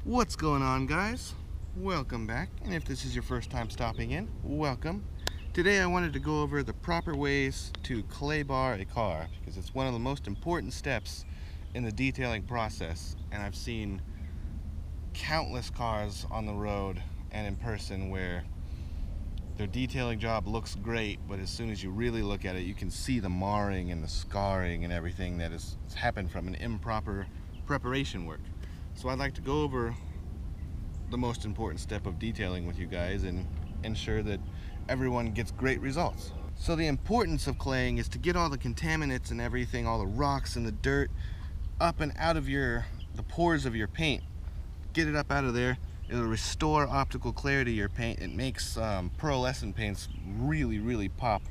What's going on, guys? Welcome back, and if this is your first time stopping in, welcome. Today I wanted to go over the proper ways to clay bar a car because it's one of the most important steps in the detailing process, and I've seen countless cars on the road and in person where their detailing job looks great, but as soon as you really look at it, you can see the marring and the scarring and everything that has happened from an improper preparation work. So I'd like to go over the most important step of detailing with you guys and ensure that everyone gets great results. So the importance of claying is to get all the contaminants and everything, all the rocks and the dirt up and out of the pores of your paint. Get it up out of there. It'll restore optical clarity to your paint. It makes pearlescent paints really pop,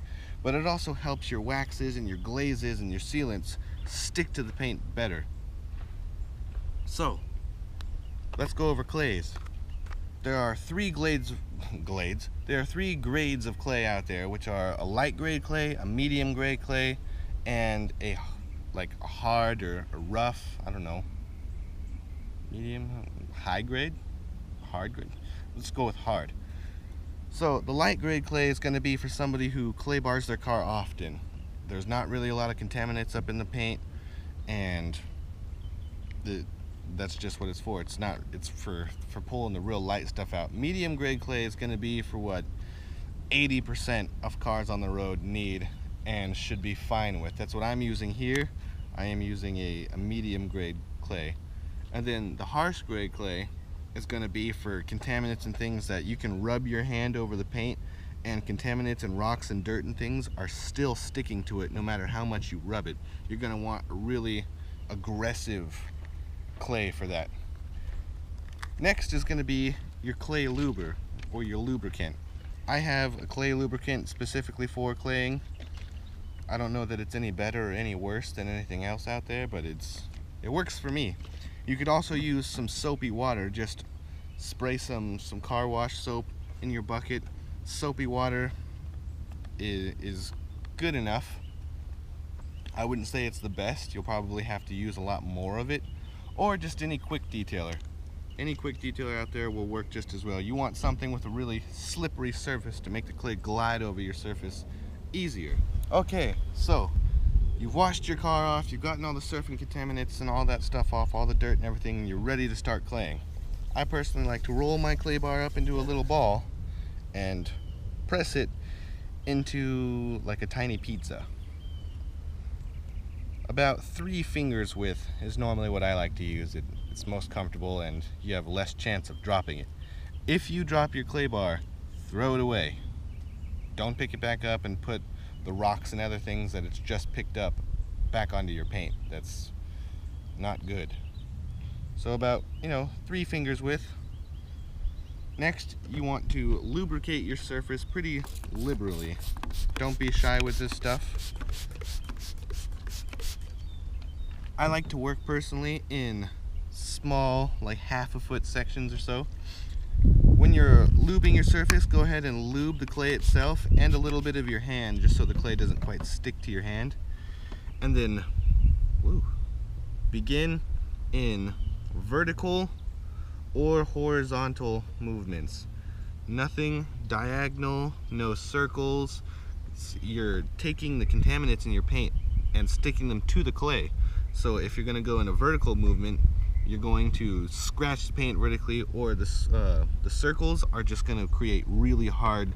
but it also helps your waxes and your glazes and your sealants stick to the paint better. So let's go over clays. There are three grades of clay out there, which are a light grade clay, a medium grade clay, and a hard or a rough, I don't know, medium, high grade, hard grade. Let's go with hard. So the light grade clay is going to be for somebody who clay bars their car often. There's not really a lot of contaminants up in the paint, and that's just what it's for. It's for pulling the real light stuff out. Medium grade clay is going to be for what 80% of cars on the road need and should be fine with. That's what I'm using here. I am using a medium grade clay. And then the harsh grade clay is going to be for contaminants and things that you can rub your hand over the paint, and contaminants and rocks and dirt and things are still sticking to it no matter how much you rub it. You're going to want a really aggressive clay for that. Next is going to be your clay luber or your lubricant. I have a clay lubricant specifically for claying. I don't know that it's any better or any worse than anything else out there, but it works for me. You could also use some soapy water. Just spray some car wash soap in your bucket. Soapy water is good enough. I wouldn't say it's the best. You'll probably have to use a lot more of it. Or just any quick detailer. Any quick detailer out there will work just as well. You want something with a really slippery surface to make the clay glide over your surface easier. Okay, so you've washed your car off, you've gotten all the surfing contaminants and all that stuff off, all the dirt and everything, and you're ready to start claying. I personally like to roll my clay bar up into a little ball and press it into like a tiny pizza. About 3 fingers width is normally what I like to use. It's most comfortable and you have less chance of dropping it. If you drop your clay bar, throw it away. Don't pick it back up and put the rocks and other things that it's just picked up back onto your paint. That's not good. So about 3 fingers width. Next, you want to lubricate your surface pretty liberally. Don't be shy with this stuff. I like to work personally in small, like 1/2 foot sections or so. When you're lubing your surface, go ahead and lube the clay itself and a little bit of your hand, just so the clay doesn't quite stick to your hand. And then begin in vertical or horizontal movements. Nothing diagonal, no circles. You're taking the contaminants in your paint and sticking them to the clay. So if you're going to go in a vertical movement, you're going to scratch the paint vertically, or the circles are just going to create really hard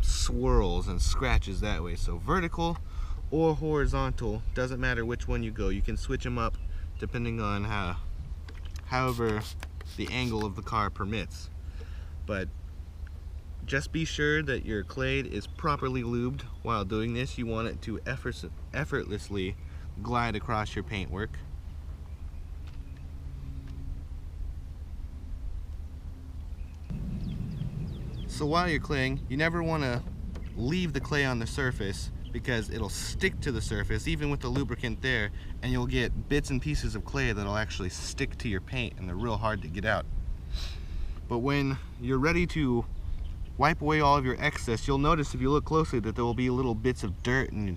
swirls and scratches that way. So vertical or horizontal, doesn't matter which one you go. You can switch them up depending on however the angle of the car permits. But just be sure that your clay is properly lubed while doing this. You want it to effortlessly glide across your paintwork. So while you're claying, you never want to leave the clay on the surface because it'll stick to the surface even with the lubricant there, and you'll get bits and pieces of clay that'll actually stick to your paint and they're real hard to get out. But when you're ready to wipe away all of your excess, you'll notice if you look closely that there will be little bits of dirt and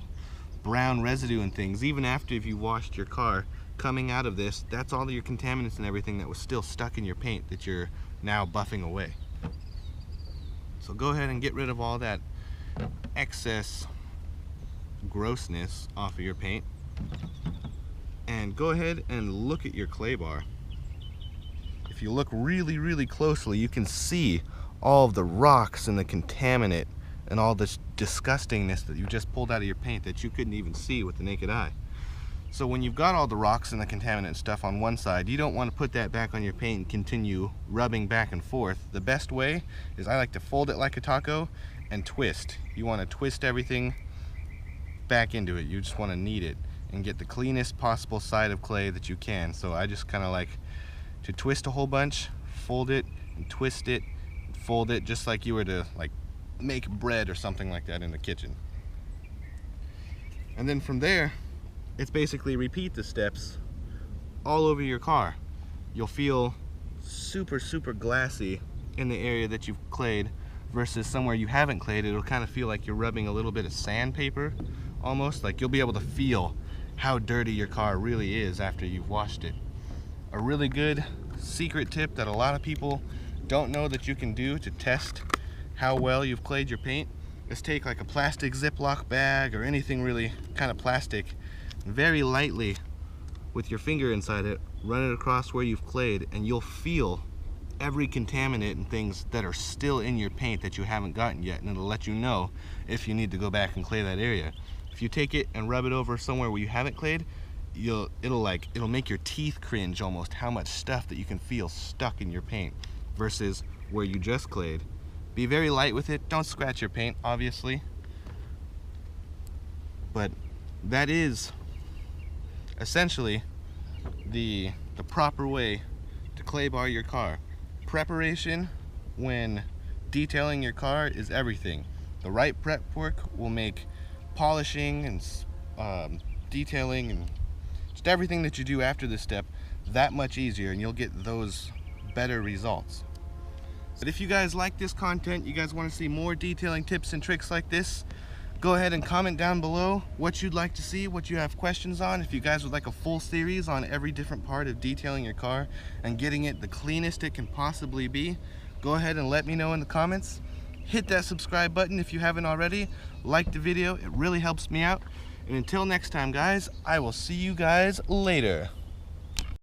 brown residue and things. Even after if you washed your car, coming out of this, that's all your contaminants and everything that was still stuck in your paint that you're now buffing away. So go ahead and get rid of all that excess grossness off of your paint, and go ahead and look at your clay bar. If you look really, really closely, you can see all of the rocks and the contaminant and all this disgustingness that you just pulled out of your paint that you couldn't even see with the naked eye. So when you've got all the rocks and the contaminant stuff on one side, you don't want to put that back on your paint and continue rubbing back and forth. The best way is, I like to fold it like a taco and twist. You want to twist everything back into it. You just want to knead it and get the cleanest possible side of clay that you can. So I just kind of like to twist a whole bunch, fold it and twist it, and fold it, just like you were to like make bread or something like that in the kitchen. And then from there, it's basically repeat the steps all over your car. You'll feel super, super glassy in the area that you've clayed versus somewhere you haven't clayed. It'll kind of feel like you're rubbing a little bit of sandpaper almost. Like you'll be able to feel how dirty your car really is after you've washed it. A really good secret tip that a lot of people don't know that you can do to test how well you've clayed your paint is take like a plastic Ziploc bag or anything really kind of plastic, very lightly with your finger inside it, run it across where you've clayed, and you'll feel every contaminant and things that are still in your paint that you haven't gotten yet, and it'll let you know if you need to go back and clay that area. If you take it and rub it over somewhere where you haven't clayed, it'll make your teeth cringe almost, how much stuff that you can feel stuck in your paint versus where you just clayed. Be very light with it. Don't scratch your paint, obviously, but that is essentially the proper way to clay bar your car. Preparation when detailing your car is everything. The right prep work will make polishing and detailing and just everything that you do after this step that much easier, and you'll get those better results. But if you guys like this content, you guys want to see more detailing tips and tricks like this, go ahead and comment down below what you'd like to see, what you have questions on. If you guys would like a full series on every different part of detailing your car and getting it the cleanest it can possibly be, go ahead and let me know in the comments. Hit that subscribe button if you haven't already. Like the video, it really helps me out. And until next time, guys, I will see you guys later.